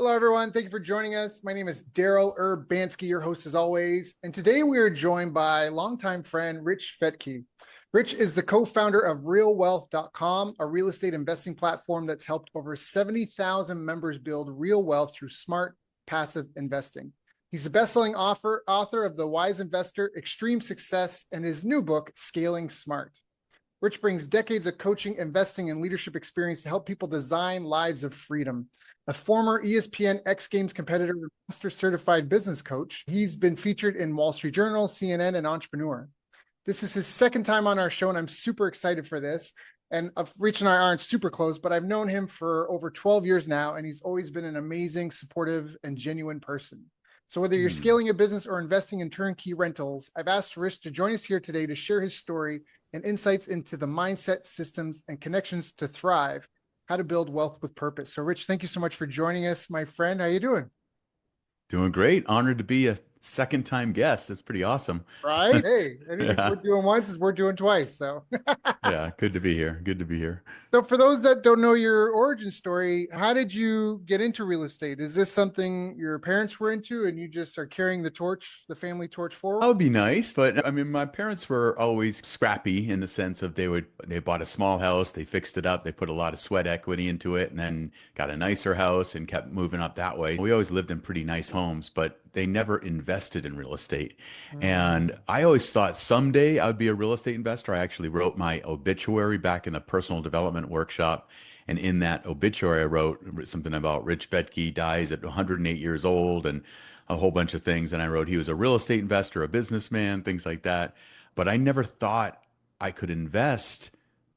Hello, everyone. Thank you for joining us. My name is Daryl Urbanski, your host as always. And today we are joined by longtime friend Rich Fettke. Rich is the co-founder of realwealth.com, a real estate investing platform that's helped over 70,000 members build real wealth through smart, passive investing. He's the best-selling author of The Wise Investor, Extreme Success, and his new book, Scaling Smart. Rich brings decades of coaching, investing, and leadership experience to help people design lives of freedom. A former ESPN X Games competitor, master certified business coach, he's been featured in Wall Street Journal, CNN, and Entrepreneur. This is his second time on our show, and I'm super excited for this. And Rich and I aren't super close, but I've known him for over 12 years now, and he's always been an amazing, supportive, and genuine person. So whether you're scaling a business or investing in turnkey rentals, I've asked Rich to join us here today to share his story and insights into the mindset, systems, and connections to thrive, how to build wealth with purpose. So Rich, thank you so much for joining us, my friend. How you doing? Doing great. Honored to be a second time guest. That's pretty awesome. Right? Hey, anything we're Yeah. doing once is we're doing twice. So Yeah. Good to be here. Good to be here. So for those that don't know your origin story, how did you get into real estate? Is this something your parents were into and you just are carrying the torch, the family torch That forward? would be nice, but I mean, my parents were always scrappy in the sense of they bought a small house, they fixed it up, they put a lot of sweat equity into it, and then got a nicer house and kept moving up that way. We always lived in pretty nice homes, but they never invested in real estate. And Mm. I always thought someday I would be a real estate investor. I actually wrote my obituary back in the personal development workshop. And in that obituary, I wrote something about Rich Fettke dies at 108 years old and a whole bunch of things. And I wrote he was a real estate investor, a businessman, things like that. But I never thought I could invest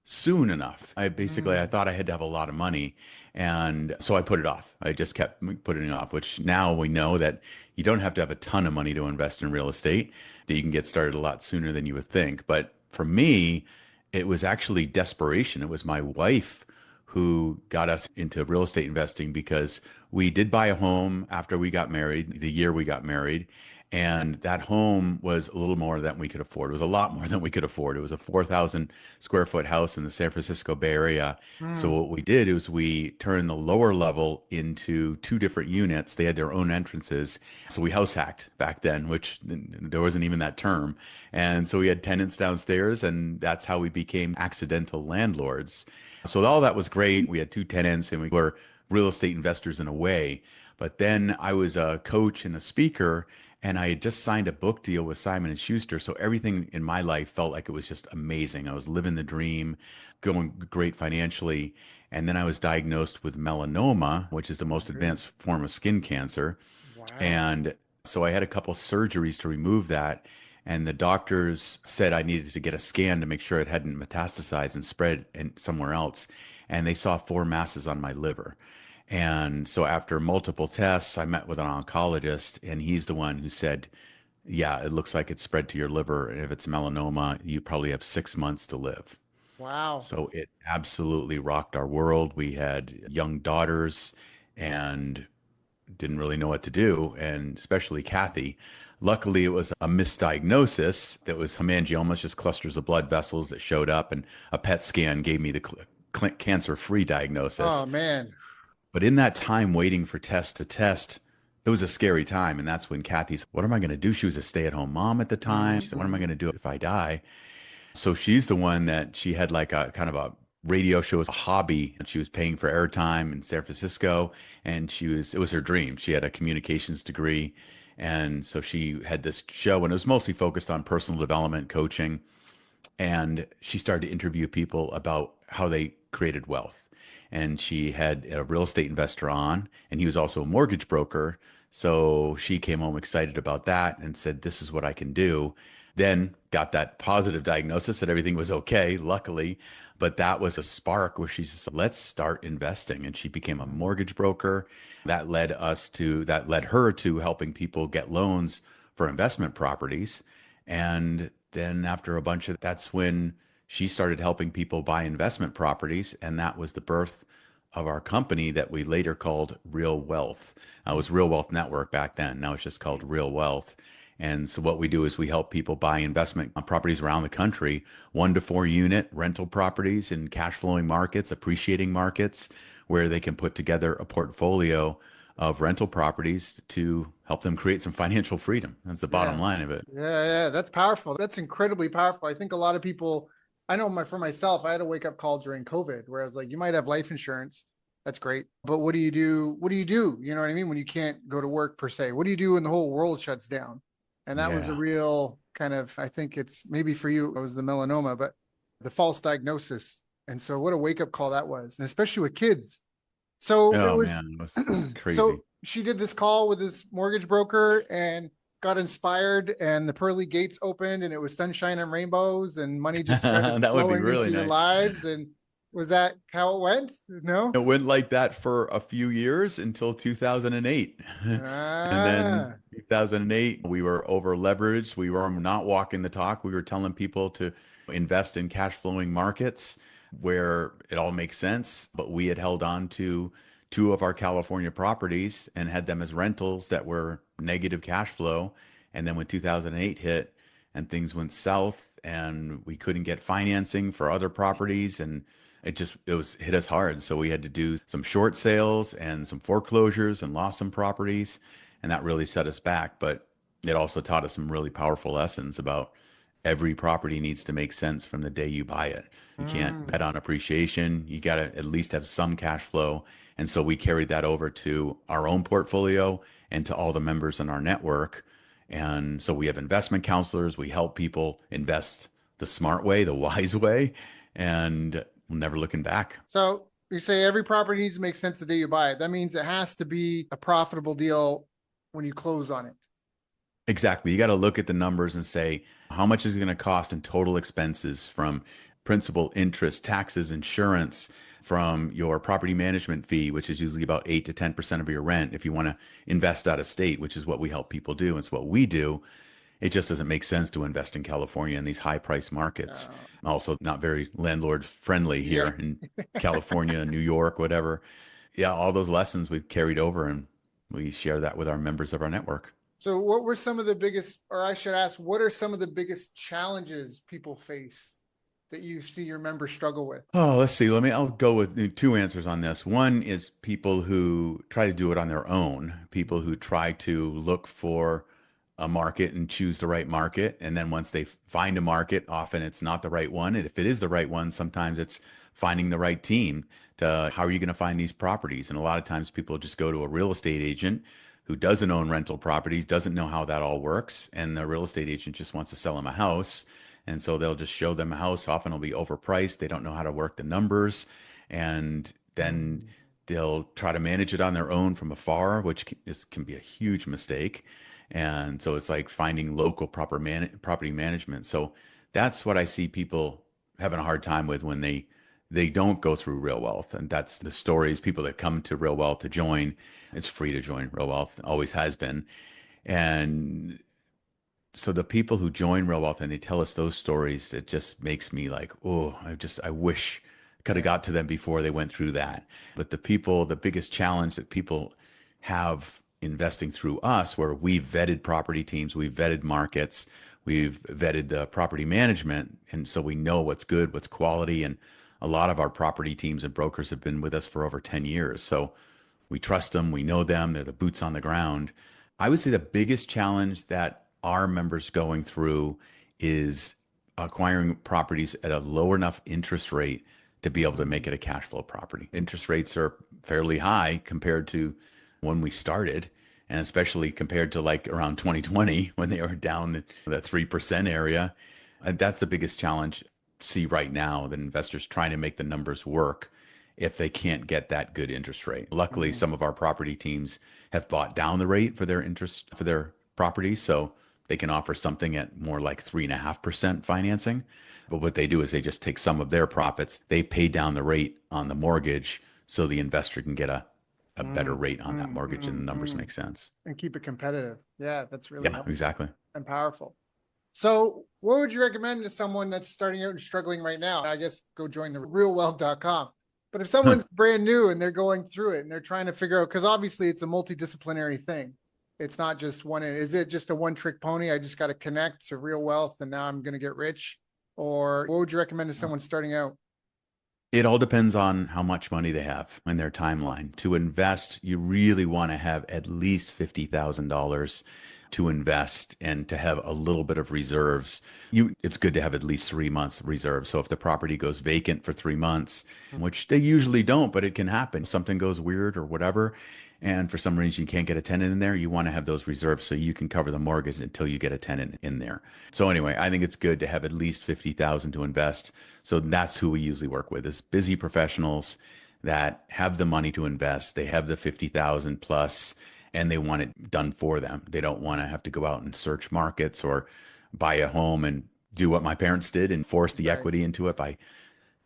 soon enough. I Mm. thought I had to have a lot of money. And so I put it off. I just kept putting it off, which now we know that you don't have to have a ton of money to invest in real estate, that you can get started a lot sooner than you would think. But for me, it was actually desperation. It was my wife who got us into real estate investing because we did buy a home after we got married, the year we got married. And that home was a little more than we could afford. It was a lot more than we could afford. It was a 4,000 square foot house in the San Francisco Bay Area. So Mm. what we did is we turned the lower level into two different units. They had their own entrances. So we house hacked back then, which there wasn't even that term. And so we had tenants downstairs, and that's how we became accidental landlords. So all that was great. We had two tenants and we were real estate investors in a way. But then I was a coach and a speaker, and I had just signed a book deal with Simon and Schuster. So everything in my life felt like it was just amazing. I was living the dream, going great financially. And then I was diagnosed with melanoma, which is the most Really? advanced form of skin cancer. Wow. And so I had a couple surgeries to remove that. And the doctors said I needed to get a scan to make sure it hadn't metastasized and spread somewhere else. And they saw four masses on my liver. And so after multiple tests, I met with an oncologist, and he's the one who said, yeah, it looks like it's spread to your liver. And if it's melanoma, you probably have 6 months to live. Wow. So it absolutely rocked our world. We had young daughters and didn't really know what to do, and especially Kathy. Luckily, it was a misdiagnosis that was hemangiomas, just clusters of blood vessels that showed up, and a PET scan gave me the cancer-free diagnosis. Oh man. But in that time waiting for test to test, it was a scary time. And that's when Kathy said, what am I going to do? She was a stay-at-home mom at the time. She said, what am I Mm. going to do if I die? So she's the one that she had like a kind of a radio show as a hobby, and she was paying for airtime in San Francisco, and it was her dream. She had a communications degree, and so she had this show, and it was mostly focused on personal development coaching. And she started to interview people about how they created wealth. And she had a real estate investor on, and he was also a mortgage broker. So she came home excited about that and said, this is what I can do. Then got that positive diagnosis that everything was okay, luckily. But that was a spark where she said, let's start investing. And she became a Mm. mortgage broker. That led her to helping people get loans for investment properties. And then after a bunch of that's when she started helping people buy investment properties. And that was the birth of our company that we later called Real Wealth. It was Real Wealth Network back then. Now it's just called Real Wealth. And so what we do is we help people buy investment properties around the country, 1 to 4 unit rental properties in cash flowing markets, appreciating markets, where they can put together a portfolio of rental properties to help them create some financial freedom. That's the bottom Yeah. line of it. Yeah. That's powerful. That's incredibly powerful. I think a lot of people, I know for myself, I had a wake up call during COVID where I was like, you might have life insurance. That's great. But what do you do? What do you do? You know what I mean? When you can't go to work per se, what do you do when the whole world shuts down? And that was a Yeah. real kind of, I think it's maybe for you, it was the melanoma, but the false diagnosis. And so what a wake up call that was, and especially with kids. So it Oh was, man, it was so crazy. she did this call with this mortgage broker and got inspired, and the pearly gates opened, and it was sunshine and rainbows, and money just started That would be flowing into really your nice. lives. And was that how it went? No. It went like that for a few years until 2008. And then Ah. 2008, we were over leveraged. We were not walking the talk. We were telling people to invest in cash flowing markets where it all makes sense. But we had held on to two of our California properties and had them as rentals that were negative cash flow. And then when 2008 hit and things went south and we couldn't get financing for other properties, and it was hit us hard. So we had to do some short sales and some foreclosures and lost some properties, and that really set us back. But it also taught us some really powerful lessons about every property needs to make sense from the day you buy it. You can't bet Mm. on appreciation. You got to at least have some cash flow. And so we carried that over to our own portfolio and to all the members in our network. And so we have investment counselors. We help people invest the smart way, the wise way, and never looking back. So you say every property needs to make sense the day you buy it. That means it has to be a profitable deal when you close on it. Exactly. You got to look at the numbers and say, how much is it going to cost in total expenses from principal, interest, taxes, insurance, from your property management fee, which is usually about 8 to 10% of your rent if you want to invest out of state, which is what we help people do. It's what we do. It just doesn't make sense to invest in California in these high price markets. Uh, Also, not very landlord friendly yeah. here in California, New York, whatever. Yeah, all those lessons we've carried over and we share that with our members of our network. So what were some of the biggest, or I should ask, what are some of the biggest challenges people face that you see your members struggle with? Oh, let's see. I'll go with two answers on this. One is people who try to do it on their own, people who try to look for a market and choose the right market. And then once they find a market, often it's not the right one. And if it is the right one, sometimes it's finding the right team to how are you going to find these properties? And a lot of times people just go to a real estate agent who doesn't own rental properties, doesn't know how that all works. And the real estate agent just wants to sell them a house. And so they'll just show them a house. Often it'll be overpriced. They don't know how to work the numbers. And then Mm. they'll try to manage it on their own from afar, which can be a huge mistake. And so it's like finding local property management. So that's what I see people having a hard time with when they don't go through Real Wealth. And that's the stories, people that come to Real Wealth to join. It's free to join Real Wealth, always has been. And so the people who join Real Wealth and they tell us those stories, it just makes me like, oh, I wish I could have Yeah. got to them before they went through that. But the biggest challenge that people have investing through us, where we've vetted property teams, we've vetted markets, we've vetted the property management, and so we know what's good, what's quality, and a lot of our property teams and brokers have been with us for over 10 years. So we trust them, we know them, they're the boots on the ground. I would say the biggest challenge that our members going through is acquiring properties at a low enough interest rate to be able to make it a cash flow property. Interest rates are fairly high compared to when we started, and especially compared to like around 2020 when they were down in the 3% area. And that's the biggest challenge I see right now, that investors trying to make the numbers work if they can't get that good interest rate. Luckily, Mm. some of our property teams have bought down the rate for their interest for their properties, so they can offer something at more like 3.5% financing. But what they do is they just take some of their profits, they pay down the rate on the mortgage so the investor can get a better Mm. rate on that mortgage and the numbers make sense. And keep it competitive. Yeah, that's really Yeah, helpful exactly. and powerful. So, what would you recommend to someone that's starting out and struggling right now? I guess go join the realwealth.com. But if someone's brand new and they're going through it and they're trying to figure out, because obviously it's a multidisciplinary thing. It's not just one. Is it just a one trick pony? I just got to connect to real wealth and now I'm going to get rich. Or what would you recommend to someone starting out? It all depends on how much money they have in their timeline. To invest, you really want to have at least $50,000 to invest and to have a little bit of reserves. It's good to have at least 3 months of reserve. So if the property goes vacant for 3 months, which they usually don't, but it can happen, something goes weird or whatever, and for some reason you can't get a tenant in there, you want to have those reserves so you can cover the mortgage until you get a tenant in there. So anyway, I think it's good to have at least 50,000 to invest. So that's who we usually work with, is busy professionals that have the money to invest. They have the 50,000 plus and they want it done for them. They don't want to have to go out and search markets or buy a home and do what my parents did and force the Right. equity into it by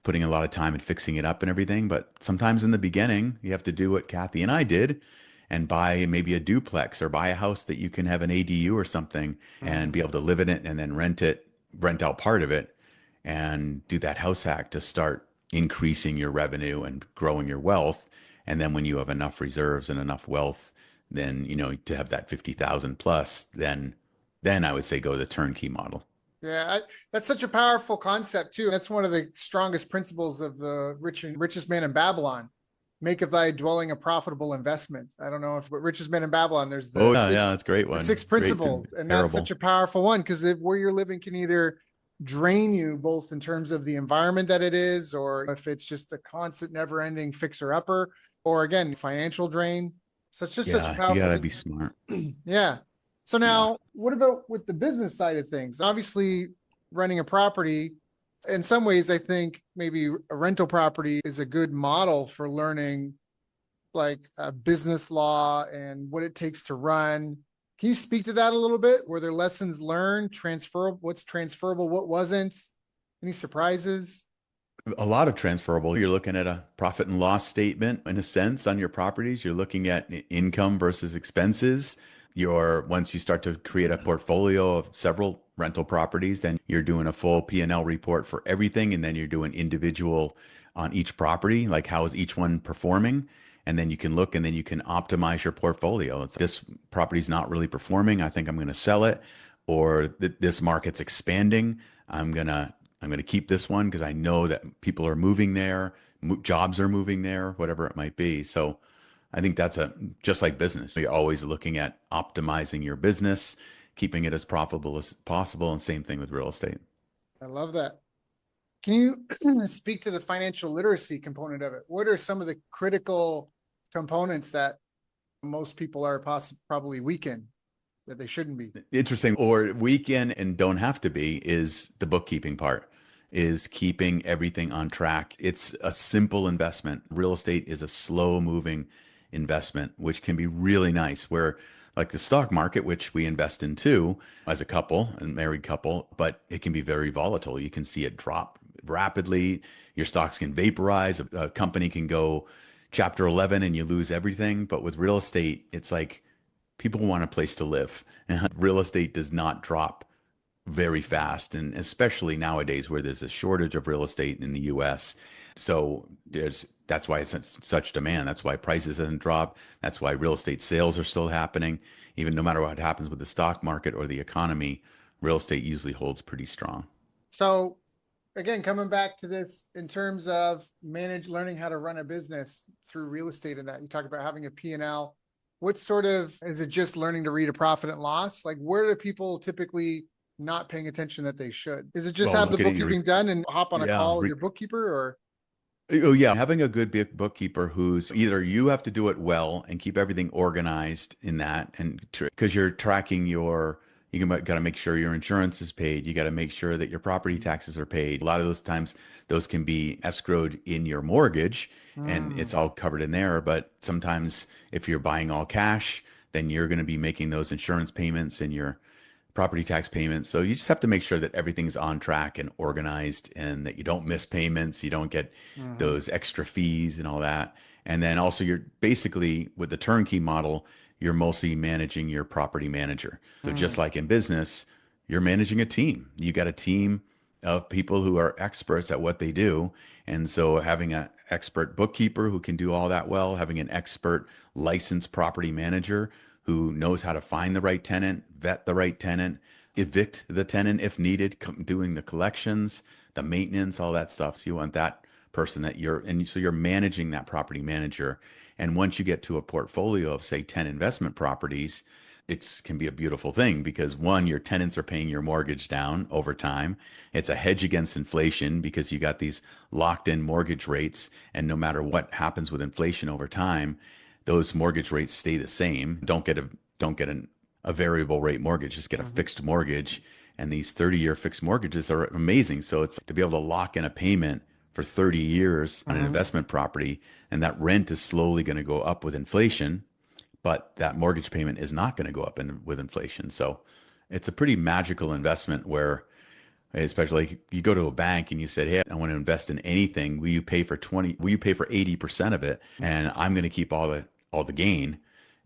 putting a lot of time and fixing it up and everything. But sometimes in the beginning, you have to do what Kathy and I did and buy maybe a duplex or buy a house that you can have an ADU or something and Mhm. be able to live in it and then rent out part of it and do that house hack to start increasing your revenue and growing your wealth. And then when you have enough reserves and enough wealth, then, to have that 50,000 plus, then I would say go the turnkey model. Yeah, that's such a powerful concept too. That's one of the strongest principles of the richest man in Babylon. Make of thy dwelling a profitable investment. I don't know if, but richest man in Babylon, there's Oh yeah, yeah, that's a great the one. six Great principles, and that's such parable. a powerful one because where you're living can either drain you both in terms of the environment that it is, or if it's just a constant, never-ending fixer-upper, or again, financial drain. So it's just such a Yeah, you powerful gotta thing. be smart. Yeah. So Yeah. now, what about with the business side of things? Obviously, renting a property, in some ways, I think maybe a rental property is a good model for learning like business law and what it takes to run. Can you speak to that a little bit? Were there lessons learned, transferable? What's transferable? What wasn't? Any surprises? A lot of transferable. You're looking at a profit and loss statement in a sense on your properties. You're looking at income versus expenses. Once you start to create a portfolio of several rental properties, then you're doing a full P&L report for everything. And then you're doing individual on each property, like how is each one performing? And then you can look and then you can optimize your portfolio. It's this property's not really performing. I think I'm going to sell it, or this market's expanding. I'm going to keep this one because I know that people are moving there, jobs are moving there, whatever it might be. So I think that's just like business. You're always looking at optimizing your business, keeping it as profitable as possible. And same thing with real estate. I love that. Can you speak to the financial literacy component of it? What are some of the critical components that most people are probably weak in that they shouldn't be? Interesting, or weekend and don't have to be, is the bookkeeping part, is keeping everything on track. It's a simple investment. Real estate is a slow moving investment, which can be really nice. Where like the stock market, which we invest in too as a couple, a married couple, but it can be very volatile. You can see it drop rapidly. Your stocks can vaporize. A company can go chapter 11 and you lose everything. But with real estate, it's like people want a place to live. And real estate does not drop very fast, and especially nowadays where there's a shortage of real estate in the US. So that's why it's such demand. That's why prices haven't dropped. That's why real estate sales are still happening. Even no matter what happens with the stock market or the economy, real estate usually holds pretty strong. So again, coming back to this in terms of learning how to run a business through real estate and that you talk about having a P&L, what sort of, is it just learning to read a profit and loss? Like where do people typically not paying attention that they should? Is it just Well, have the look at your, bookkeeping done and hop on a yeah, call with your bookkeeper or? oh yeah, having a good bookkeeper who's either you have to do it well and keep everything organized in that, and because you're tracking got to make sure your insurance is paid. You got to make sure that your property taxes are paid. A lot of those times, those can be escrowed in your mortgage, and it's Mm, all covered in there. But sometimes, if you're buying all cash, then you're going to be making those insurance payments and your property tax payments. So you just have to make sure that everything's on track and organized and that you don't miss payments, you don't get mhm, those extra fees and all that. And then also you're basically with the turnkey model, you're mostly managing your property manager. So just mm, like in business, you're managing a team. You got a team of people who are experts at what they do. And so having an expert bookkeeper who can do all that well, having an expert licensed property manager who knows how to find the right tenant, vet the right tenant, evict the tenant if needed, doing the collections, the maintenance, all that stuff. So you want that person that so you're managing that property manager. And once you get to a portfolio of say 10 investment properties, it can be a beautiful thing because one, your tenants are paying your mortgage down over time. It's a hedge against inflation because you got these locked in mortgage rates. And no matter what happens with inflation over time, those mortgage rates stay the same. Don't get a variable rate mortgage, just get a Mhm. fixed mortgage. And these 30-year fixed mortgages are amazing. So it's to be able to lock in a payment for 30 years on an Mhm. investment property, and that rent is slowly going to go up with inflation, but that mortgage payment is not going to go up with inflation. So it's a pretty magical investment where, especially like you go to a bank and you said, "Hey, I want to invest in anything. Will you pay for 80% of it? And I'm going to keep all the gain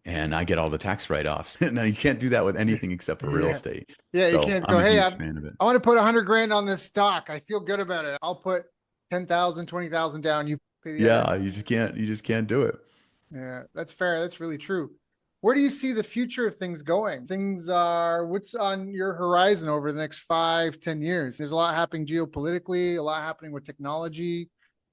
and I get all the tax write-offs." Now you can't do that with anything except for real Yeah. estate. Yeah. You So can't I'm go, a hey, huge fan of it. I want to put 100 grand on this stock. I feel good about it. I'll put 10,000, 20,000 down. You pay the other. Yeah, you just can't do it. Yeah, that's fair. That's really true. Where do you see the future of things going? What's on your horizon over the next 5, 10 years? There's a lot happening geopolitically, a lot happening with technology.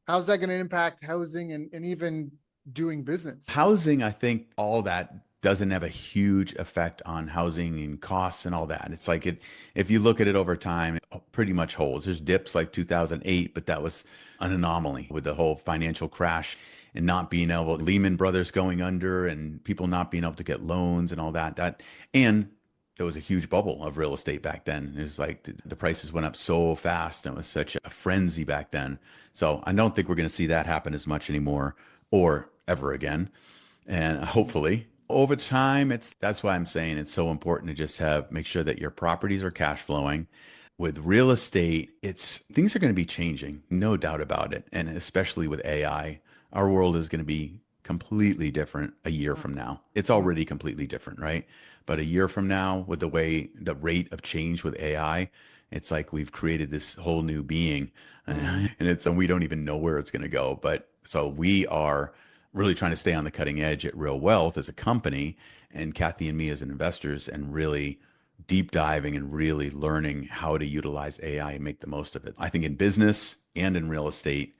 How's that going to impact housing and even doing business? Housing, I think all that doesn't have a huge effect on housing and costs and all that. It's like if you look at it over time, it pretty much holds. There's dips like 2008, but that was an anomaly with the whole financial crash and not being able, Lehman Brothers going under and people not being able to get loans and all that. And there was a huge bubble of real estate back then. It was like the prices went up so fast and it was such a frenzy back then. So I don't think we're going to see that happen as much anymore or ever again. And hopefully over time, that's why I'm saying it's so important to just make sure that your properties are cash flowing. With real estate, things are going to be changing, no doubt about it. And especially with AI, our world is going to be completely different a year from now. It's already completely different, right? But a year from now, with the rate of change with AI, it's like we've created this whole new being, Mm-hmm. and we don't even know where it's going to go. But so we are really trying to stay on the cutting edge at Real Wealth as a company, and Kathy and me as investors, and really deep diving and really learning how to utilize AI and make the most of it. I think in business and in real estate,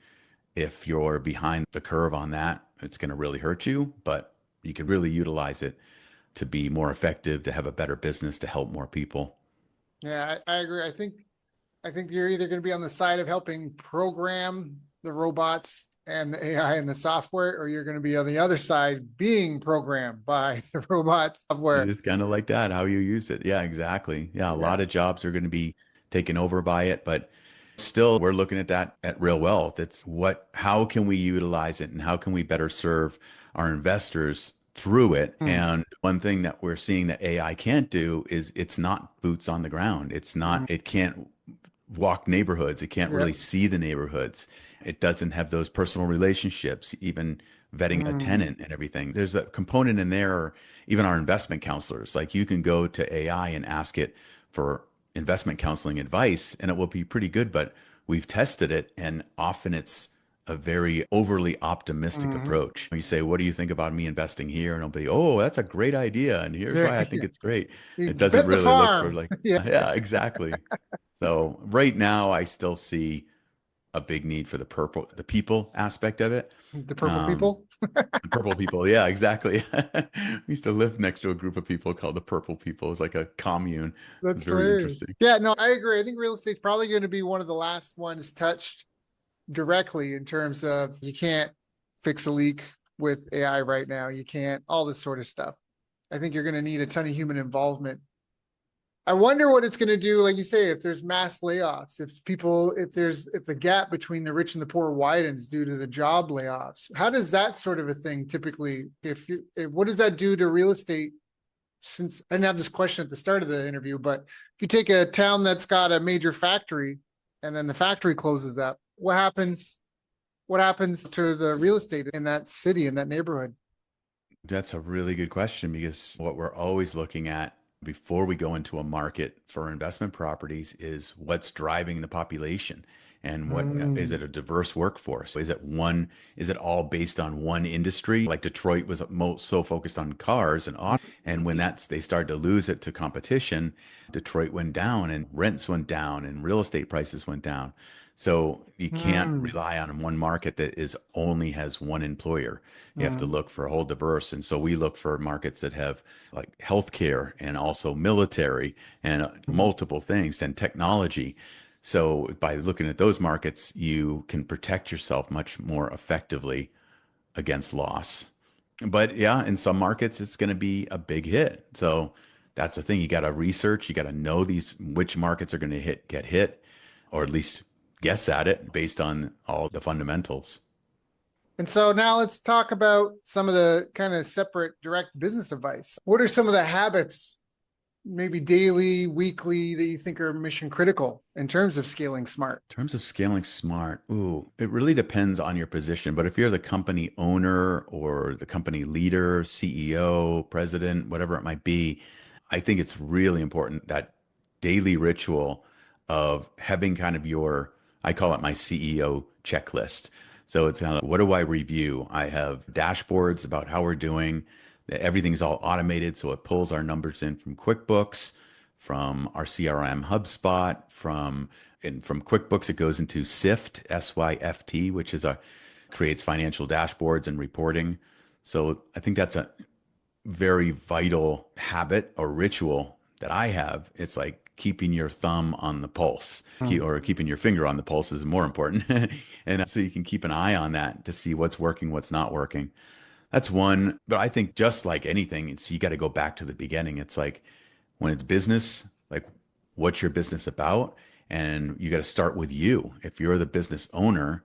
if you're behind the curve on that, it's going to really hurt you, but you can really utilize it to be more effective, to have a better business, to help more people. Yeah, I agree. I think you're either going to be on the side of helping program the robots and the AI and the software, or you're going to be on the other side being programmed by the robots software. It's kind of like that, how you use it. Yeah, exactly. Yeah, a Yeah. lot of jobs are going to be taken over by it, but still we're looking at that at Real Wealth. How can we utilize it and how can we better serve our investors through it? Mm, And one thing that we're seeing that AI can't do is it's not boots on the ground. mm, It can't walk neighborhoods. It can't really yep. see the neighborhoods. It doesn't have those personal relationships, even vetting a Mm, tenant and everything. There's a component in there, or even our investment counselors. Like you can go to AI and ask it for investment counseling advice, and it will be pretty good. But we've tested it, and often it's a very overly optimistic mhm. approach. You say, "What do you think about me investing here?" And it'll be, "Oh, that's a great idea, and here's Yeah, why I think yeah. it's great." You It doesn't bet the really look for farm. like, Yeah. yeah, exactly. So right now, I still see a big need for the people aspect of it. The purple Um, people. the purple people, yeah, exactly. We used to live next to a group of people called the purple people. It was like a commune. It was That's very hilarious. interesting. Yeah, no, I agree. I think real estate's probably going to be one of the last ones touched directly in terms of you can't fix a leak with AI right now. You can't, all this sort of stuff. I think you're going to need a ton of human involvement. I wonder what it's going to do, like you say, if there's mass layoffs, if the gap between the rich and the poor widens due to the job layoffs. How does that sort of a thing typically, what does that do to real estate? Since I didn't have this question at the start of the interview, but if you take a town that's got a major factory and then the factory closes up, what happens? What happens to the real estate in that city, in that neighborhood? That's a really good question because what we're always looking at before we go into a market for investment properties is what's driving the population and what is Mm, it a diverse workforce? Is it all based on one industry? Like Detroit was so focused on cars and auto, and when they started to lose it to competition, Detroit went down and rents went down and real estate prices went down. So you can't Mm, rely on one market that is only has one employer. You have to mm, look for a whole diverse. And so we look for markets that have like healthcare and also military and mm. multiple things, then technology. So by looking at those markets, you can protect yourself much more effectively against loss. But yeah, in some markets, it's going to be a big hit. So that's the thing. You got to research. You got to know these which markets are going to get hit, or at least guess at it based on all the fundamentals. And so now let's talk about some of the kind of separate direct business advice. What are some of the habits, maybe daily, weekly, that you think are mission critical in terms of scaling smart? In terms of scaling smart, ooh, it really depends on your position. But if you're the company owner or the company leader, CEO, president, whatever it might be, I think it's really important that daily ritual of having kind of your, I call it my CEO checklist. So it's kind of what do I review? I have dashboards about how we're doing. Everything's all automated. So it pulls our numbers in from QuickBooks, from our CRM HubSpot, from QuickBooks, it goes into SIFT, SYFT, which is a creates financial dashboards and reporting. So I think that's a very vital habit or ritual that I have. It's like keeping your thumb on the pulse, Hmm. or keeping your finger on the pulse is more important. And so you can keep an eye on that to see what's working, what's not working. That's one. But I think just like anything, it's you got to go back to the beginning. It's like when it's business, like what's your business about? And you got to start with you. If you're the business owner,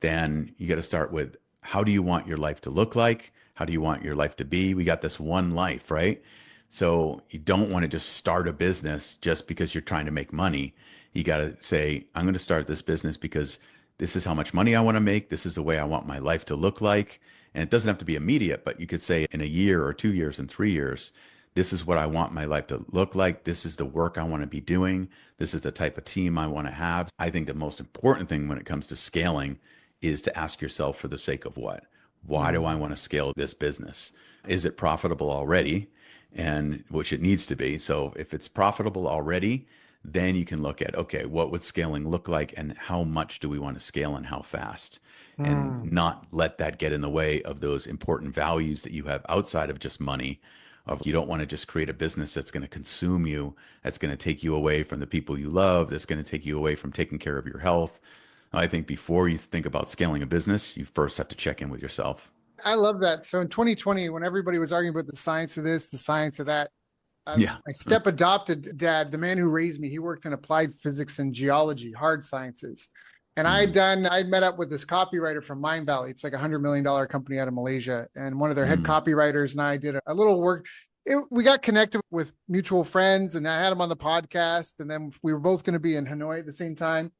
then you got to start with how do you want your life to look like? How do you want your life to be? We got this one life, right? So you don't want to just start a business just because you're trying to make money. You got to say, I'm going to start this business because this is how much money I want to make. This is the way I want my life to look like. And it doesn't have to be immediate, but you could say in a year or 2 years and 3 years, this is what I want my life to look like. This is the work I want to be doing. This is the type of team I want to have. I think the most important thing when it comes to scaling is to ask yourself for the sake of what? Why do I Hmm. want to scale this business? Is it profitable already? And which it needs to be. So if it's profitable already, then you can look at, okay, what would scaling look like and how much do we want to scale and how fast? And Hmm. not let that get in the way of those important values that you have outside of just money. Of you don't want to just create a business that's going to consume you, that's going to take you away from the people you love, that's going to take you away from taking care of your health. I think before you think about scaling a business, you first have to check in with yourself. I love that. So in 2020, when everybody was arguing about the science of this, the science of that, Yeah. my step adopted dad, the man who raised me, he worked in applied physics and geology, hard sciences. And Mm, I'd met up with this copywriter from Mind Valley. It's like $100 million company out of Malaysia. And one of their head mm, copywriters and I did a little work. We got connected with mutual friends and I had him on the podcast. And then we were both going to be in Hanoi at the same time.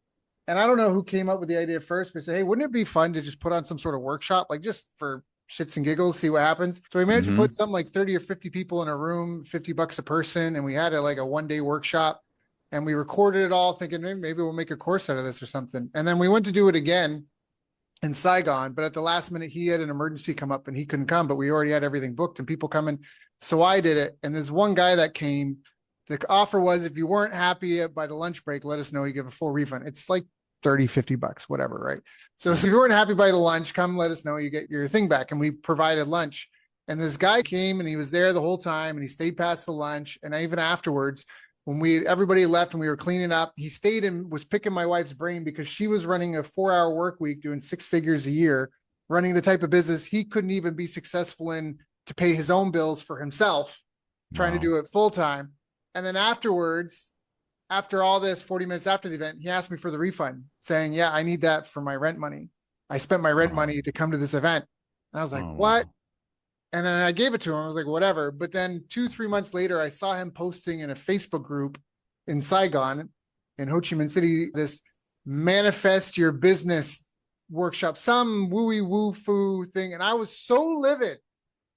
And I don't know who came up with the idea first, but said, hey, wouldn't it be fun to just put on some sort of workshop, like just for shits and giggles, see what happens? So we managed to put hmm something like 30 or 50 people in a room, $50 a person. And we had like a 1 day workshop and we recorded it all thinking maybe we'll make a course out of this or something. And then we went to do it again in Saigon, but at the last minute, he had an emergency come up and he couldn't come, but we already had everything booked and people coming. So I did it. And there's one guy that came. The offer was if you weren't happy by the lunch break, let us know. You give a full refund. It's like 30, $50, whatever, right? So if Yeah. you weren't happy by the lunch, come let us know. You get your thing back. And we provided lunch. And this guy came and he was there the whole time and he stayed past the lunch. And even afterwards, when everybody left and we were cleaning up, he stayed and was picking my wife's brain because she was running a 4 hour work week, doing 6 figures a year, running the type of business he couldn't even be successful in to pay his own bills for himself, trying to Wow. do it full time. And then afterwards, after all this, 40 minutes after the event, he asked me for the refund, saying, yeah, I need that for my rent money. I spent my rent Oh, money to come to this event. And I was like, oh, what? wow. And then I gave it to him. I was like, whatever. But then 2, 3 months later, I saw him posting in a Facebook group in Saigon, in Ho Chi Minh City, this manifest your business workshop, some wooey woo foo thing. And I was so livid.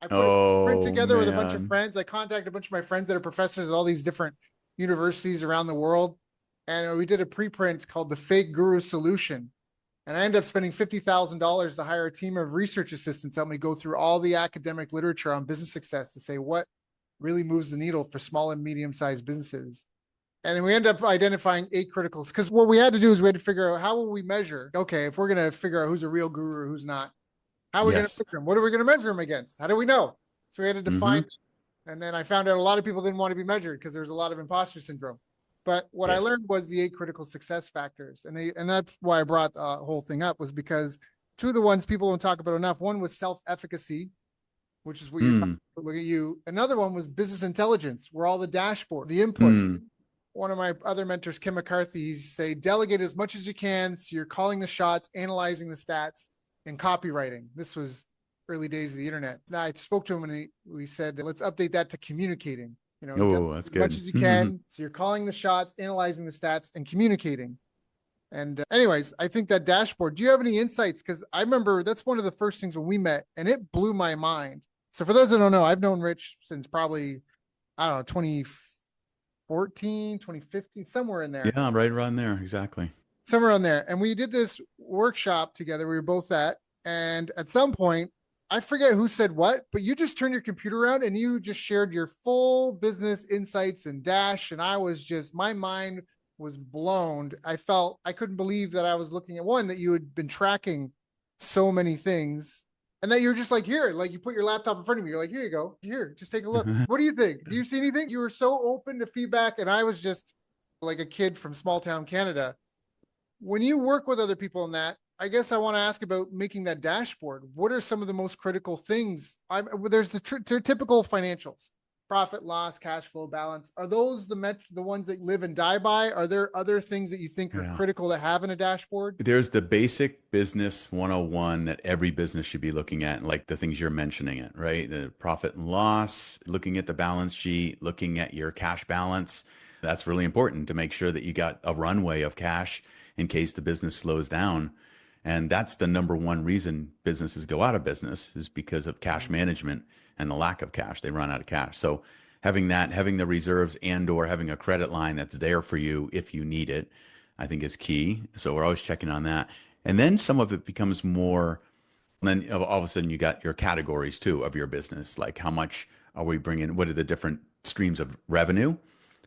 I put a print Oh, together with a bunch of man. friends. I contacted a bunch of my friends that are professors at all these different universities around the world. And we did a preprint called the Fake Guru Solution. And I ended up spending $50,000 to hire a team of research assistants to help me go through all the academic literature on business success to say what really moves the needle for small and medium sized businesses. And we end up identifying 8 criticals because what we had to do is we had to figure out how will we measure. Okay, if we're going to figure out who's a real guru or who's not, how are we going to Yes. measure them? What are we going to measure them against? How do we know? So we had to Hmm. define. And then I found out a lot of people didn't want to be measured because there's a lot of imposter syndrome. But what I Yes. learned was the 8 critical success factors, and that's why I brought the whole thing up, was because two of the ones people don't talk about enough. One was self-efficacy, which is what you're talking Mm. about. Look at you. Another one was business intelligence, where all the dashboard, the input. Mm. One of my other mentors, Kim McCarthy, say delegate as much as you can. So you're calling the shots, analyzing the stats, and copywriting. This was early days of the internet. Now I spoke to him and we said, let's update that to communicating. Oh, that's As much good. as you can. So you're calling the shots, analyzing the stats, and communicating. And anyways, I think that dashboard. Do you have any insights? Because I remember that's one of the first things when we met, and it blew my mind. So for those that don't know, I've known Rich since probably I don't know 2014, 2015, somewhere in there, Yeah, right around there. Exactly. somewhere on there. And we did this workshop together. We were both at, and at some point, I forget who said what, but you just turned your computer around and you just shared your full business insights and dash. And I was just, my mind was blown. I felt I couldn't believe that I was looking at one that you had been tracking so many things and that you're just like, here, like you put your laptop in front of me. You're like, here you go. Here, just take a look. What do you think? Do you see anything? You were so open to feedback. And I was just like a kid from small town Canada. When you work with other people in that, I guess I want to ask about making that dashboard. What are some of the most critical things? There's the typical financials, profit, loss, cash flow, balance. Are those the ones that live and die by? Are there other things that you think are Yeah. critical to have in a dashboard? There's the basic business 101 that every business should be looking at, like the things you're mentioning it, right? The profit and loss, looking at the balance sheet, looking at your cash balance. That's really important to make sure that you got a runway of cash in case the business slows down. And that's the number one reason businesses go out of business is because of cash management and the lack of cash. They run out of cash. So having that, having the reserves and or having a credit line that's there for you if you need it, I think is key. So we're always checking on that. And then some of it becomes more, and then all of a sudden you got your categories too of your business. Like how much are we bringing? What are the different streams of revenue?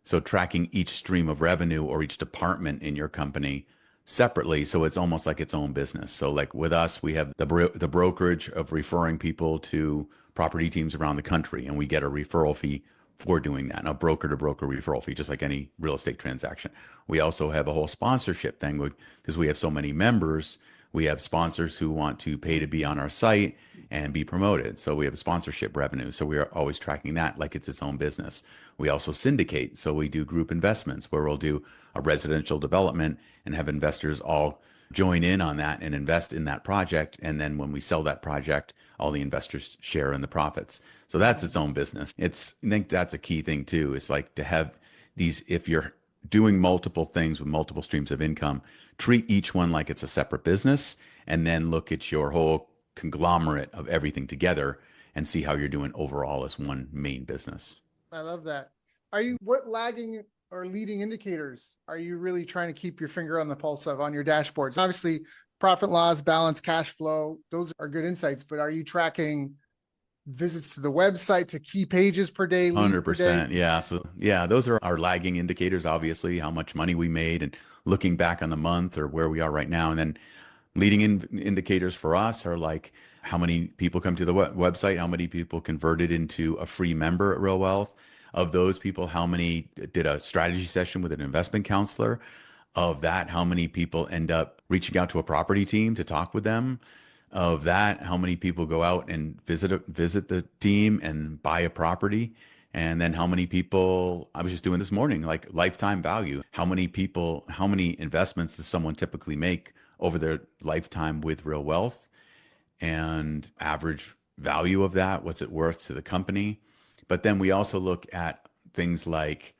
So tracking each stream of revenue or each department in your company separately. So it's almost like its own business. So like with us, we have the brokerage of referring people to property teams around the country, and we get a referral fee for doing that. A broker to broker referral fee, just like any real estate transaction. We also have a whole sponsorship thing because we have so many members. We have sponsors who want to pay to be on our site and be promoted. So we have sponsorship revenue. So we are always tracking that like it's its own business. We also syndicate. So we do group investments where we'll do a residential development and have investors all join in on that and invest in that project. And then when we sell that project, all the investors share in the profits. So that's its own business. I think that's a key thing too. It's like to have these, if you're doing multiple things with multiple streams of income, treat each one like it's a separate business and then look at your whole conglomerate of everything together and see how you're doing overall as one main business. I love that. What lagging or leading indicators are you really trying to keep your finger on the pulse of on your dashboards? Obviously, profit, loss, balance, cash flow, those are good insights, but are you tracking visits to the website to key pages per day, leads per day? 100%. Yeah. So, yeah, those are our lagging indicators, obviously, how much money we made and looking back on the month or where we are right now. And then indicators for us are like how many people come to the website, how many people converted into a free member at Real Wealth. Of those people, how many did a strategy session with an investment counselor? Of that, how many people end up reaching out to a property team to talk with them? Of that, how many people go out and visit the team and buy a property? And then how many people, I was just doing this morning, like lifetime value. How many people, how many investments does someone typically make over their lifetime with Real Wealth? And average value of that, what's it worth to the company? But then we also look at things like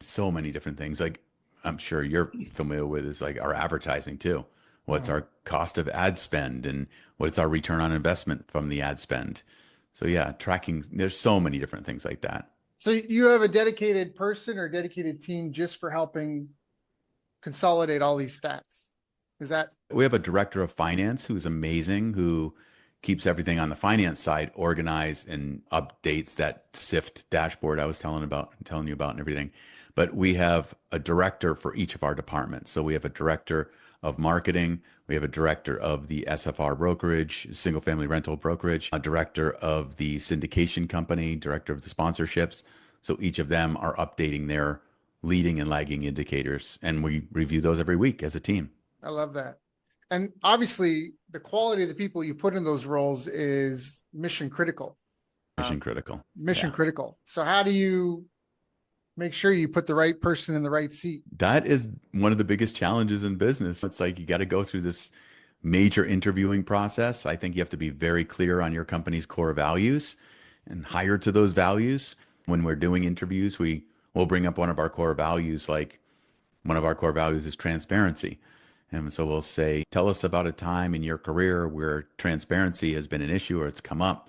so many different things. Like I'm sure you're familiar with is like our advertising too. What's Mhm. our cost of ad spend and what's our return on investment from the ad spend? So yeah, tracking, there's so many different things like that. So you have a dedicated person or dedicated team just for helping consolidate all these stats. Is that We have a director of finance who's amazing, who keeps everything on the finance side organized and updates that SIFT dashboard I was telling you about and everything. But we have a director for each of our departments. So we have a director of marketing, we have a director of the SFR brokerage, single family rental brokerage, a director of the syndication company, director of the sponsorships. So each of them are updating their leading and lagging indicators, and we review those every week as a team. I love that. And obviously, the quality of the people you put in those roles is mission critical. Mission critical. Mission Yeah. critical. So how do you make sure you put the right person in the right seat? That is one of the biggest challenges in business. It's like you got to go through this major interviewing process. I think you have to be very clear on your company's core values and hire to those values. When we're doing interviews, will bring up one of our core values, like one of our core values is transparency. And so we'll say, tell us about a time in your career where transparency has been an issue or it's come up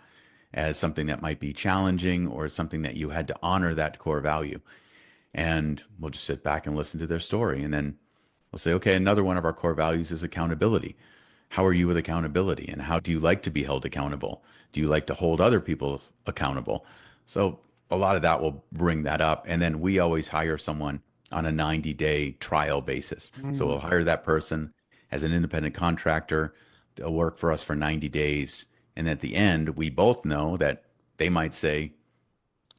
as something that might be challenging or something that you had to honor that core value. And we'll just sit back and listen to their story. And then we'll say, okay, another one of our core values is accountability. How are you with accountability? And how do you like to be held accountable? Do you like to hold other people accountable? So a lot of that will bring that up. And then we always hire someone on a 90-day trial basis. So we'll hire that person as an independent contractor. They'll work for us for 90 days. And at the end, we both know that they might say,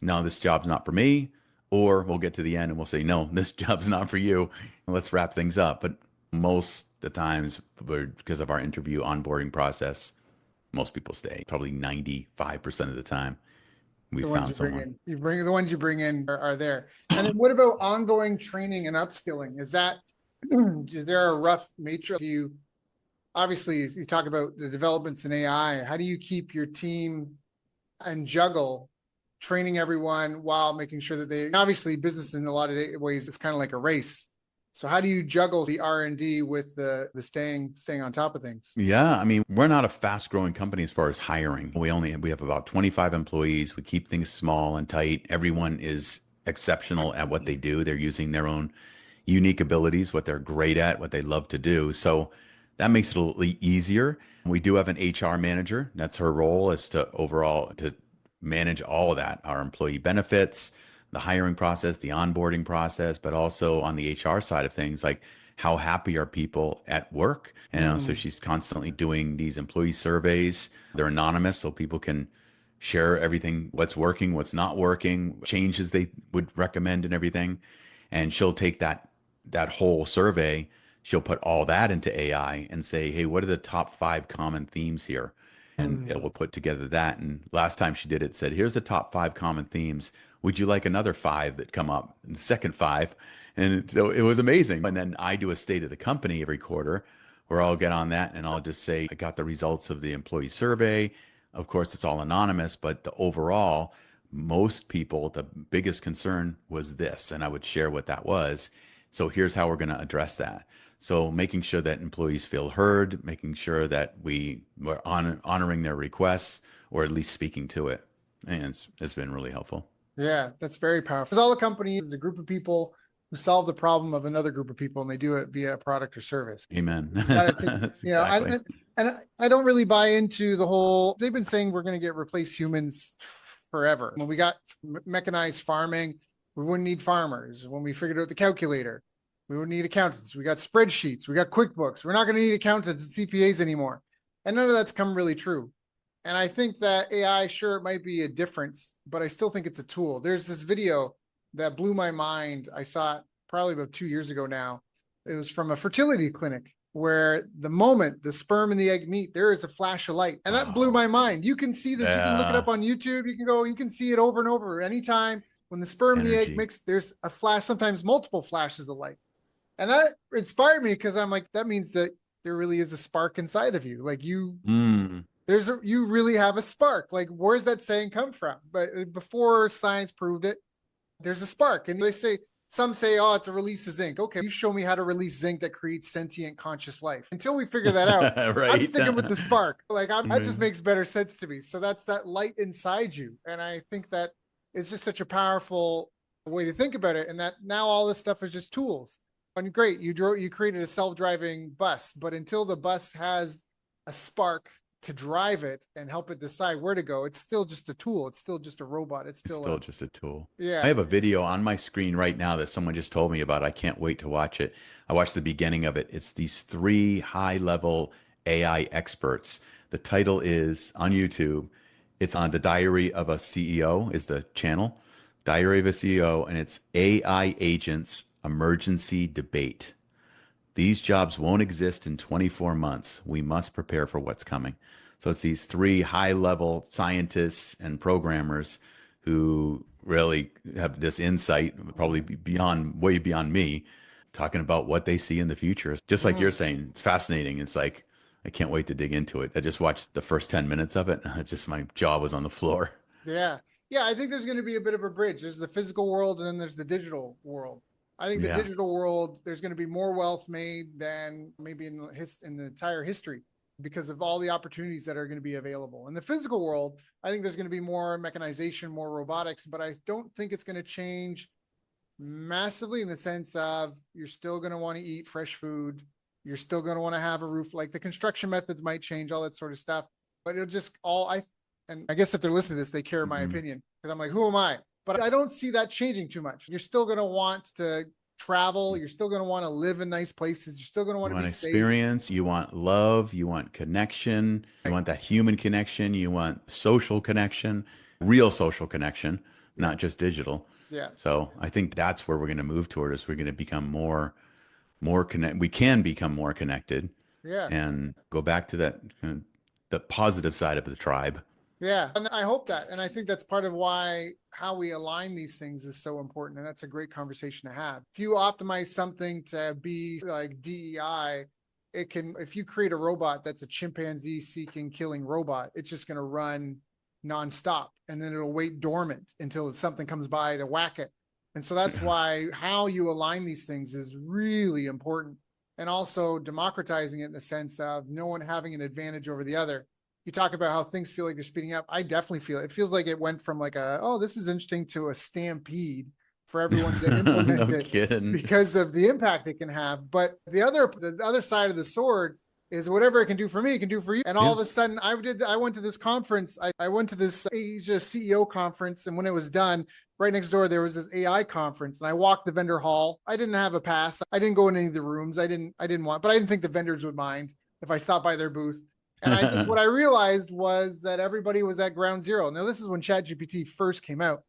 no, this job's not for me. Or we'll get to the end and we'll say, no, this job's not for you. Let's wrap things up. But most of the times, because of our interview onboarding process, most people stay. Probably 95% of the time, we found someone. The ones you bring in are there. And then what about ongoing training and upskilling? Is that, is there a rough matrix? Obviously, you talk about the developments in AI. How do you keep your team and juggle training everyone while making sure that obviously business in a lot of ways is kind of like a race. So how do you juggle the R&D with the staying on top of things? Yeah, I mean, we're not a fast growing company as far as hiring. We have about 25 employees. We keep things small and tight. Everyone is exceptional at what they do. They're using their own unique abilities, what they're great at, what they love to do. So that makes it a little easier. We do have an HR manager. That's her role, is to manage all of that, our employee benefits, the hiring process, the onboarding process, but also on the HR side of things, like how happy are people at work? And so she's constantly doing these employee surveys. They're anonymous, so people can share everything, what's working, what's not working, changes they would recommend and everything. And she'll take that whole survey, she'll put all that into AI and say, hey, what are the top 5 common themes here? And it will put together that. And last time she did it, said, here's the top 5 common themes. Would you like another 5 that come up? And the second 5. And so it was amazing. And then I do a state of the company every quarter where I'll get on that and I'll just say, I got the results of the employee survey. Of course, it's all anonymous, but the overall, most people, the biggest concern was this. And I would share what that was. So here's how we're going to address that. So making sure that employees feel heard, making sure that we're honoring their requests, or at least speaking to it. And it's been really helpful. Yeah, that's very powerful. Because all the companies is a group of people who solve the problem of another group of people, and they do it via a product or service. Amen. Exactly. I don't really buy into the whole, they've been saying we're going to replace humans forever. When we got mechanized farming, we wouldn't need farmers. When we figured out the calculator, we wouldn't need accountants. We got spreadsheets. We got QuickBooks. We're not going to need accountants and CPAs anymore. And none of that's come really true. And I think that AI, sure, it might be a difference, but I still think it's a tool. There's this video that blew my mind. I saw it probably about 2 years ago now. It was from a fertility clinic where the moment the sperm and the egg meet, there is a flash of light. And that blew my mind. You can see this. Yeah. You can look it up on YouTube. You can see it over and over. Anytime when the sperm and the egg mix, there's a flash, sometimes multiple flashes of light. And that inspired me because I'm like, that means that there really is a spark inside of you. Like you really have a spark. Like, where's that saying come from? But before science proved it, there's a spark. And some say, oh, it's a release of zinc. Okay, you show me how to release zinc that creates sentient conscious life. Until we figure that out, right. I'm sticking with the spark. Like that just makes better sense to me. So that's that light inside you. And I think that is just such a powerful way to think about it. And that now all this stuff is just tools. And great, you created a self-driving bus, but until the bus has a spark to drive it and help it decide where to go. It's still just a tool. It's still just a robot. It's It's still still a, just a tool. I yeah. have a video on my screen right now that someone just told me about. I can't wait to watch it. I watched the beginning of it. It's these three high-level AI experts. The title is on YouTube. It's on the Diary of a CEO is the channel, Diary of a CEO, and it's AI Agents Emergency Debate. These jobs won't exist in 24 months. We must prepare for what's coming. So it's these three high level scientists and programmers who really have this insight, probably beyond, way beyond me, talking about what they see in the future. Just like you're Mhm. saying, it's fascinating. It's like, I can't wait to dig into it. I just watched the first 10 minutes of it. It's just my jaw was on the floor. Yeah. Yeah. I think there's going to be a bit of a bridge. There's the physical world and then there's the digital world. I think the Yeah. digital world, there's going to be more wealth made than maybe in the entire history because of all the opportunities that are going to be available. In the physical world, I think there's going to be more mechanization, more robotics, but I don't think it's going to change massively in the sense of you're still going to want to eat fresh food. You're still going to want to have a roof. Like the construction methods might change, all that sort of stuff, but it'll just all and I guess if they're listening to this, they care my Mhm. opinion because I'm like, who am I? But I don't see that changing too much. You're still going to want to travel. You're still going to want to live in nice places. You're still going to want You to want be safe. experience, you want love, you want connection, you want that human connection, you want social connection, real social connection, Yeah. not just digital. Yeah. So I think that's where we're going to move toward is we're going to become more connect. We can become more connected Yeah. and go back to that the positive side of the tribe. Yeah. And I hope that. And I think that's part of why how we align these things is so important. And that's a great conversation to have. If you optimize something to be like DEI, it can, if you create a robot that's a chimpanzee seeking killing robot, it's just going to run nonstop and then it'll wait dormant until something comes by to whack it. And so that's why how you align these things is really important. And also democratizing it in the sense of no one having an advantage over the other. You talk about how things feel like they're speeding up. I definitely feel it. It feels like it went from like a, oh, this is interesting to a stampede for everyone to implement No it kidding. because of the impact it can have. But the other side of the sword is whatever it can do for me, it can do for you. And all Yeah. of a sudden I went to this conference. I went to this Asia CEO conference. And when it was done, right next door, there was this AI conference and I walked the vendor hall. I didn't have a pass. I didn't go in any of the rooms. I didn't want, but I didn't think the vendors would mind if I stopped by their booth. And what I realized was that everybody was at ground zero. Now, this is when ChatGPT first came out,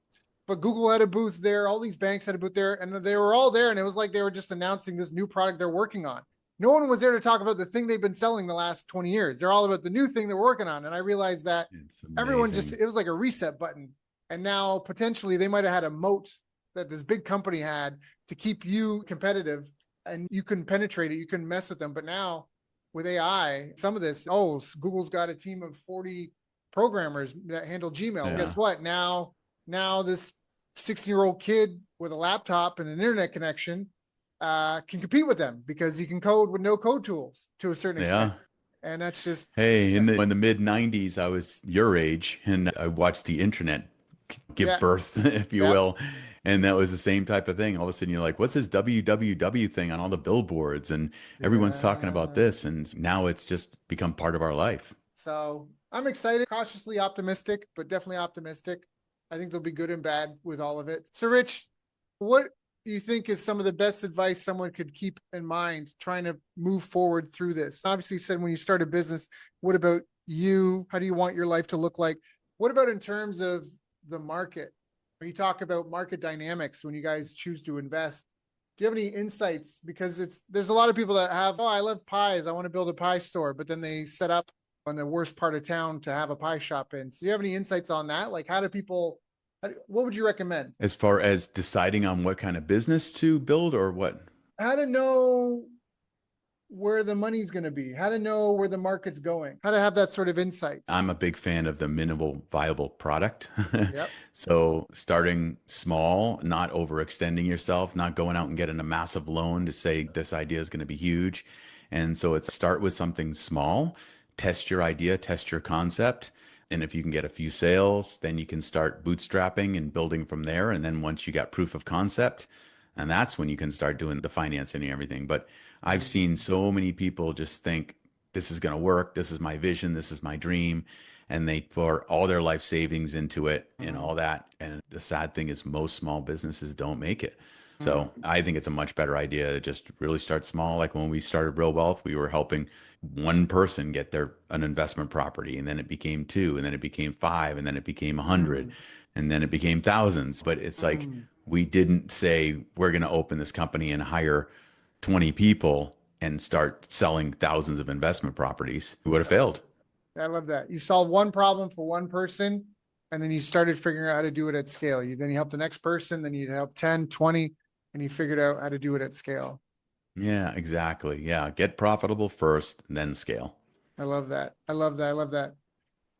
but Google had a booth there. All these banks had a booth there, and they were all there. And it was like they were just announcing this new product they're working on. No one was there to talk about the thing they've been selling the last 20 years. They're all about the new thing they're working on. And I realized that It's everyone just, amazing. it was like a reset button. And now potentially they might have had a moat that this big company had to keep you competitive and you couldn't penetrate it. You couldn't mess with them. But now with AI, some of this, oh, Google's got a team of 40 programmers that handle Gmail. Yeah. Guess what? Now this 16-year-old kid with a laptop and an internet connection can compete with them because he can code with no code tools to a certain extent. Yeah. And that's just, Hey, in the mid 90s, I was your age and I watched the internet give yeah, birth, if you yep, will. And that was the same type of thing. All of a sudden you're like, what's this WWW thing on all the billboards? And everyone's talking about yeah. this. And now it's just become part of our life. So I'm excited, cautiously optimistic, but definitely optimistic. I think there'll be good and bad with all of it. So, Rich, what do you think is some of the best advice someone could keep in mind trying to move forward through this? Obviously, you said when you start a business, what about you? How do you want your life to look like? What about in terms of the market? When you talk about market dynamics when you guys choose to invest, do you have any insights? Because there's a lot of people that have, oh, I love pies. I want to build a pie store, but then they set up on the worst part of town to have a pie shop in. So, do you have any insights on that? Like, how do people, what would you recommend? As far as deciding on what kind of business to build or what? How to know where the money's going to be, how to know where the market's going, how to have that sort of insight. I'm a big fan of the minimal viable product. Yep. So starting small, not overextending yourself, not going out and getting a massive loan to say this idea is going to be huge. And so it's start with something small, test your idea, test your concept. And if you can get a few sales, then you can start bootstrapping and building from there. And then once you got proof of concept, and that's when you can start doing the financing and everything. But I've Mm. seen so many people just think this is going to work. This is my vision. This is my dream. And they pour all their life savings into it and Mhm. all that. And the sad thing is, most small businesses don't make it. Mhm. So I think it's a much better idea to just really start small. Like when we started Real Wealth, we were helping one person get their an investment property, and then it became two, and then it became five, and then it became 100, Mhm. and then it became thousands. But it's like Mhm. we didn't say we're going to open this company and hire 20 people and start selling thousands of investment properties. We would have Yeah. failed. I love that. You solved one problem for one person, and then you started figuring out how to do it at scale. Then you help the next person, then you help 10, 20, and you figured out how to do it at scale. Yeah, exactly. Yeah, get profitable first, then scale. I love that. I love that. I love that.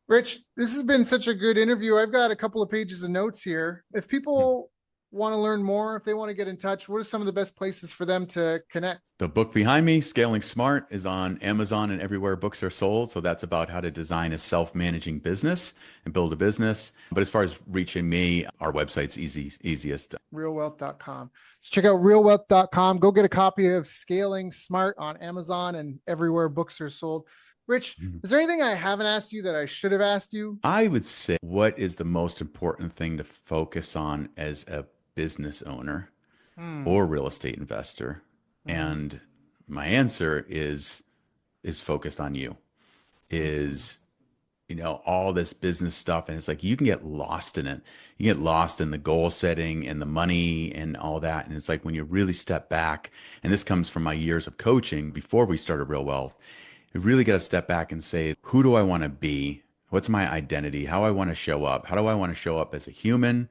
Rich, this has been such a good interview. I've got a couple of pages of notes here. If people want to learn more, if they want to get in touch, what are some of the best places for them to connect? The book behind me, Scaling Smart, is on Amazon and everywhere books are sold. So that's about how to design a self-managing business and build a business. But as far as reaching me, our website's easiest. Realwealth.com. So check out realwealth.com. Go get a copy of Scaling Smart on Amazon and everywhere books are sold. Rich, is there anything I haven't asked you that I should have asked you? I would say, what is the most important thing to focus on as a business owner Hmm. or real estate investor? Mhm. And my answer is focused on you. Mhm. Is all this business stuff, and it's like you can get lost in it. You get lost in the goal setting and the money and all that, and it's like when you really step back, and this comes from my years of coaching before we started Real Wealth, you really got to step back and say, who do I want to be? What's my identity? How I want to show up? How do I want to show up as a human?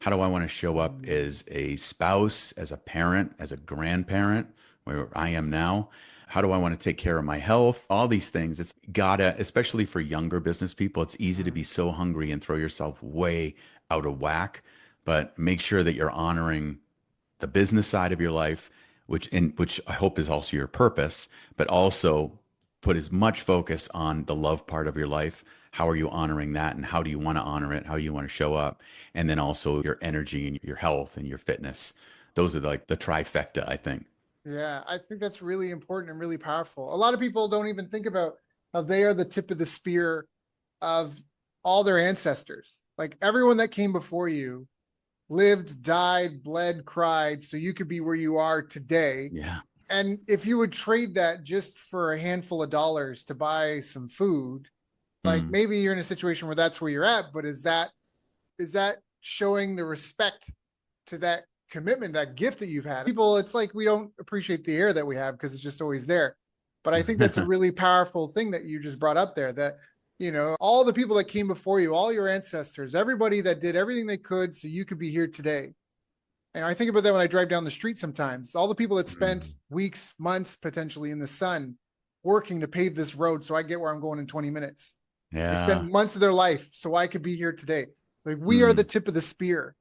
How do I want to show up Mhm. as a spouse, as a parent, as a grandparent, where I am now? How do I want to take care of my health? All these things. It's gotta, especially for younger business people, it's easy to be Mhm. so hungry and throw yourself way out of whack. But make sure that you're honoring the business side of your life, which I hope is also your purpose, but also put as much focus on the love part of your life. How are you honoring that, and how do you want to honor it? How do you want to show up? And then also your energy and your health and your fitness. Those are like the trifecta, I think. Yeah, I think that's really important and really powerful. A lot of people don't even think about how they are the tip of the spear of all their ancestors. Like everyone that came before you lived, died, bled, cried, so you could be where you are today. Yeah. And if you would trade that just for a handful of dollars to buy some food, like Mm. maybe you're in a situation where that's where you're at, but is that showing the respect to that commitment, that gift that you've had? People, it's like we don't appreciate the air that we have because it's just always there. But I think that's a really powerful thing that you just brought up there, that all the people that came before you, all your ancestors, everybody that did everything they could so you could be here today. And I think about that when I drive down the street sometimes. All the people that spent Mm. weeks, months potentially in the sun working to pave this road so I get where I'm going in 20 minutes. They spent Yeah. months of their life so I could be here today. Like we are the Mm. tip of the spear.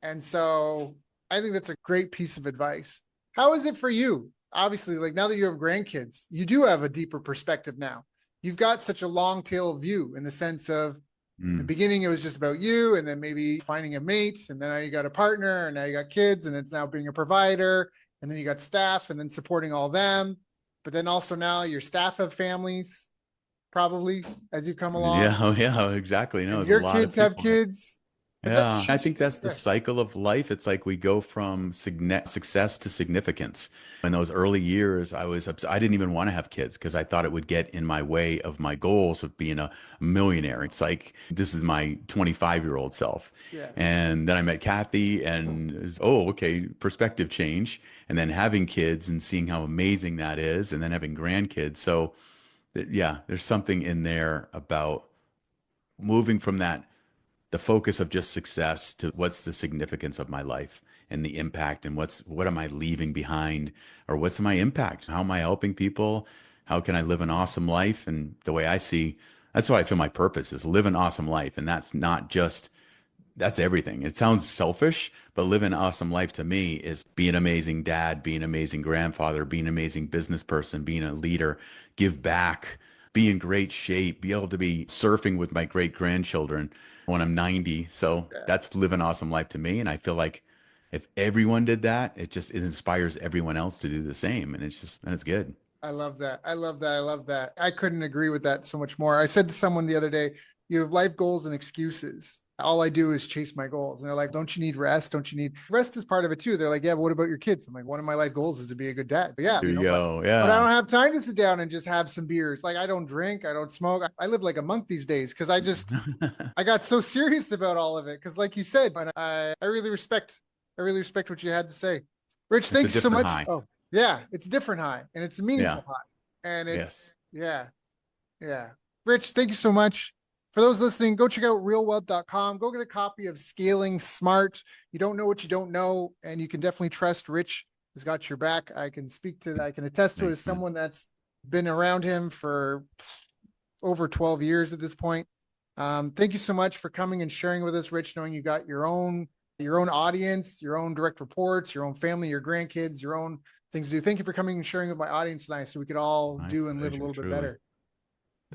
And so I think that's a great piece of advice. How is it for you? Obviously, like now that you have grandkids, you do have a deeper perspective now. You've got such a long tail view in the sense of the Mm. beginning, it was just about you, and then maybe finding a mate, and then now you got a partner, and now you got kids, and it's now being a provider, and then you got staff, and then supporting all them. But then also now your staff have families, probably as you've come Yeah. along, Oh, yeah. Exactly. No, and there's a your lot of kids have people that. kids. Has that Yeah, I changed? think that's the Yeah. cycle of life. It's like we go from success to significance. In those early years, I didn't even want to have kids because I thought it would get in my way of my goals of being a millionaire. It's like this is my 25-year-old self. Yeah. And then I met Kathy, and it was, oh, okay, perspective change. And then having kids and seeing how amazing that is, and then having grandkids. So, yeah, there's something in there about moving from that, the focus of just success, to what's the significance of my life and the impact, and what am I leaving behind, or what's my impact? How am I helping people? How can I live an awesome life? And the way I see, that's what I feel my purpose is: live an awesome life. And that's not just, that's everything. It sounds selfish, but live an awesome life to me is be an amazing dad, be an amazing grandfather, be an amazing business person, being a leader, give back, be in great shape, be able to be surfing with my great grandchildren when I'm 90. So Yeah. that's live an awesome life to me. And I feel like if everyone did that, it inspires everyone else to do the same. And it's good. I love that. I love that. I love that. I couldn't agree with that so much more. I said to someone the other day, you have life goals and excuses. All I do is chase my goals. And they're like, don't you need rest? Don't you need rest is part of it too. They're like, yeah, but what about your kids? I'm like, one of my life goals is to be a good dad. But yeah, There you but go. I Yeah. don't have time to sit down and just have some beers. Like I don't drink, I don't smoke. I live like a monk these days because I got so serious about all of it. Cause like you said, and I really respect what you had to say. Rich, It's a thanks so different much. high. Oh, yeah, it's a different high and it's a meaningful Yeah. high. And it's, Yes. yeah, yeah. Rich, thank you so much. For those listening, go check out realwealth.com. Go get a copy of Scaling Smart. You don't know what you don't know, and you can definitely trust Rich has got your back. I can speak to that. I can attest to it as Thanks, man. someone that's been around him for over 12 years at this point. Thank you so much for coming and sharing with us, Rich, knowing you got your own audience, your own direct reports, your own family, your grandkids, your own things to do. Thank you for coming and sharing with my audience tonight so we could all My do and live a pleasure, little bit truly. better.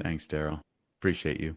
Thanks, Daryl. Appreciate you.